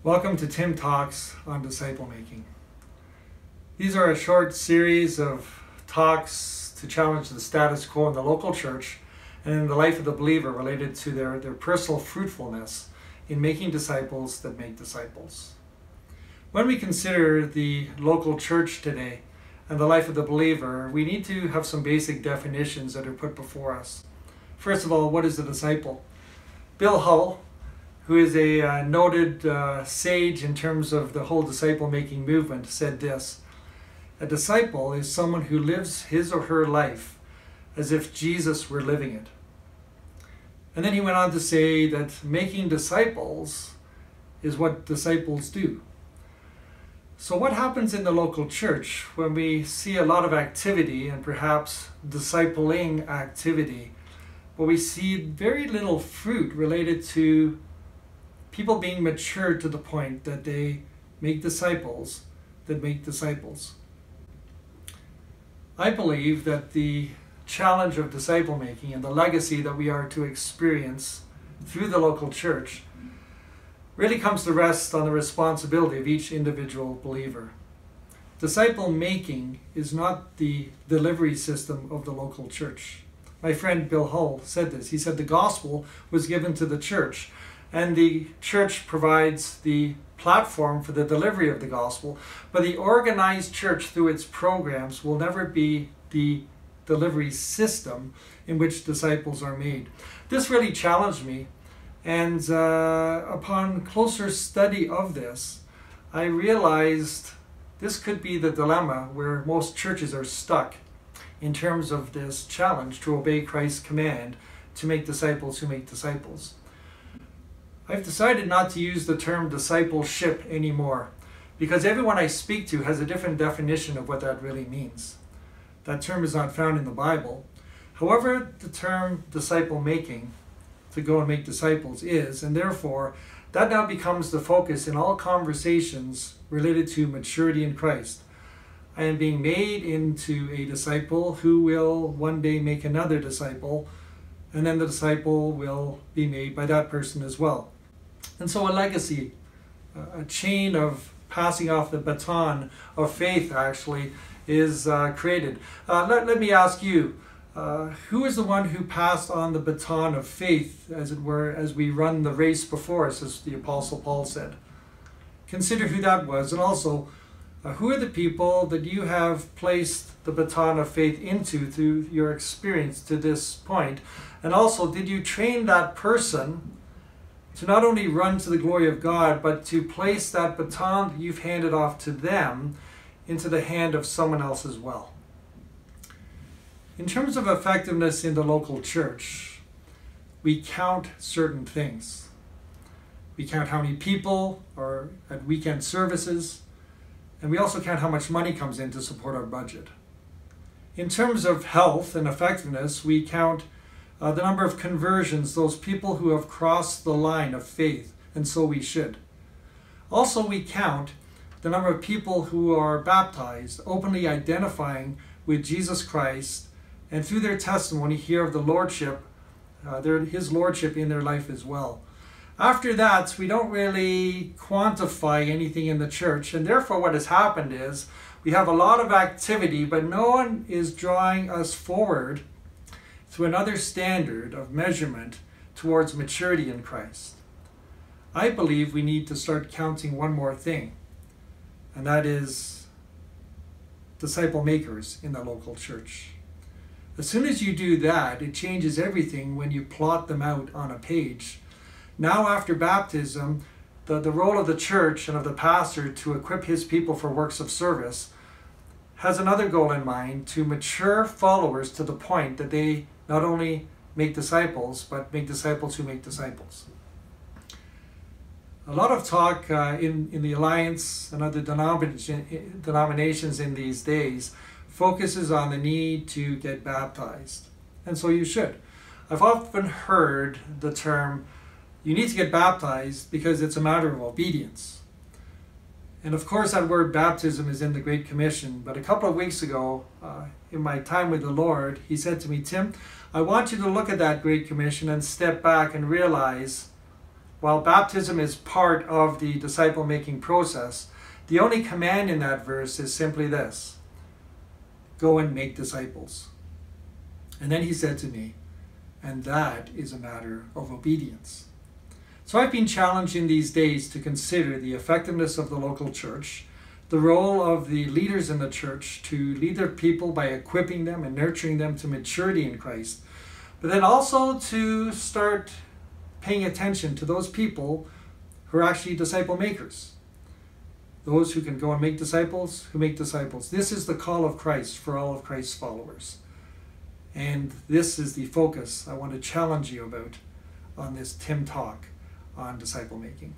Welcome to Tim Talks on Disciple Making. These are a short series of talks to challenge the status quo in the local church and in the life of the believer related to their personal fruitfulness in making disciples that make disciples. When we consider the local church today and the life of the believer, we need to have some basic definitions that are put before us. First of all, what is a disciple? Bill Hull, who is a noted sage in terms of the whole disciple-making movement, said this: "A disciple is someone who lives his or her life as if Jesus were living it." And then he went on to say that making disciples is what disciples do. So what happens in the local church when we see a lot of activity and perhaps discipling activity, but we see very little fruit related to people being mature to the point that they make disciples that make disciples? I believe that the challenge of disciple making and the legacy that we are to experience through the local church really comes to rest on the responsibility of each individual believer. Disciple making is not the delivery system of the local church. My friend Bill Hull said this. He said the gospel was given to the church, and the church provides the platform for the delivery of the gospel, but the organized church through its programs will never be the delivery system in which disciples are made. This really challenged me, and upon closer study of this, I realized this could be the dilemma where most churches are stuck in terms of this challenge to obey Christ's command to make disciples who make disciples. I've decided not to use the term discipleship anymore because everyone I speak to has a different definition of what that really means. That term is not found in the Bible. However, the term disciple making, to go and make disciples, is, and therefore that now becomes the focus in all conversations related to maturity in Christ. I am being made into a disciple who will one day make another disciple, and then the disciple will be made by that person as well. And so a legacy, a chain of passing off the baton of faith actually is created. Let me ask you, who is the one who passed on the baton of faith, as it were, as we run the race before us, as the Apostle Paul said? Consider who that was, and also who are the people that you have placed the baton of faith into through your experience to this point? And also, did you train that person to not only run to the glory of God, but to place that baton that you've handed off to them into the hand of someone else as well? In terms of effectiveness in the local church, we count certain things. We count how many people are at weekend services, and we also count how much money comes in to support our budget. In terms of health and effectiveness, we count the number of conversions, those people who have crossed the line of faith, and so we should. Also, we count the number of people who are baptized, openly identifying with Jesus Christ, and through their testimony hear of the Lordship, His Lordship in their life as well. After that, we don't really quantify anything in the church, and therefore what has happened is we have a lot of activity, but no one is drawing us forward to another standard of measurement towards maturity in Christ. I believe we need to start counting one more thing, and that is disciple makers in the local church. As soon as you do that, it changes everything when you plot them out on a page. Now, after baptism, the role of the church and of the pastor to equip his people for works of service has another goal in mind: to mature followers to the point that they not only make disciples, but make disciples who make disciples. A lot of talk in the Alliance and other denominations in these days focuses on the need to get baptized. And so you should. I've often heard the term, you need to get baptized because it's a matter of obedience. And of course that word baptism is in the Great Commission, but a couple of weeks ago, in my time with the Lord, He said to me, "Tim, I want you to look at that Great Commission and step back and realize while baptism is part of the disciple-making process, the only command in that verse is simply this: go and make disciples. And then he said to me, and that is a matter of obedience. So I've been challenged in these days to consider the effectiveness of the local church, the role of the leaders in the church to lead their people by equipping them and nurturing them to maturity in Christ, but then also to start paying attention to those people who are actually disciple makers. Those who can go and make disciples, who make disciples. This is the call of Christ for all of Christ's followers. And this is the focus I want to challenge you about on this Tim Talk on disciple making.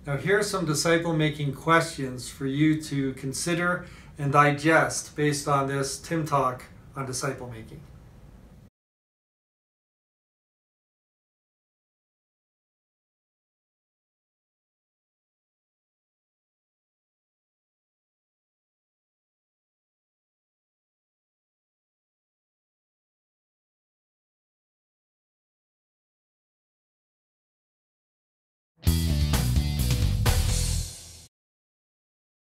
Now here are some disciple making questions for you to consider and digest based on this Tim Talk on disciple making.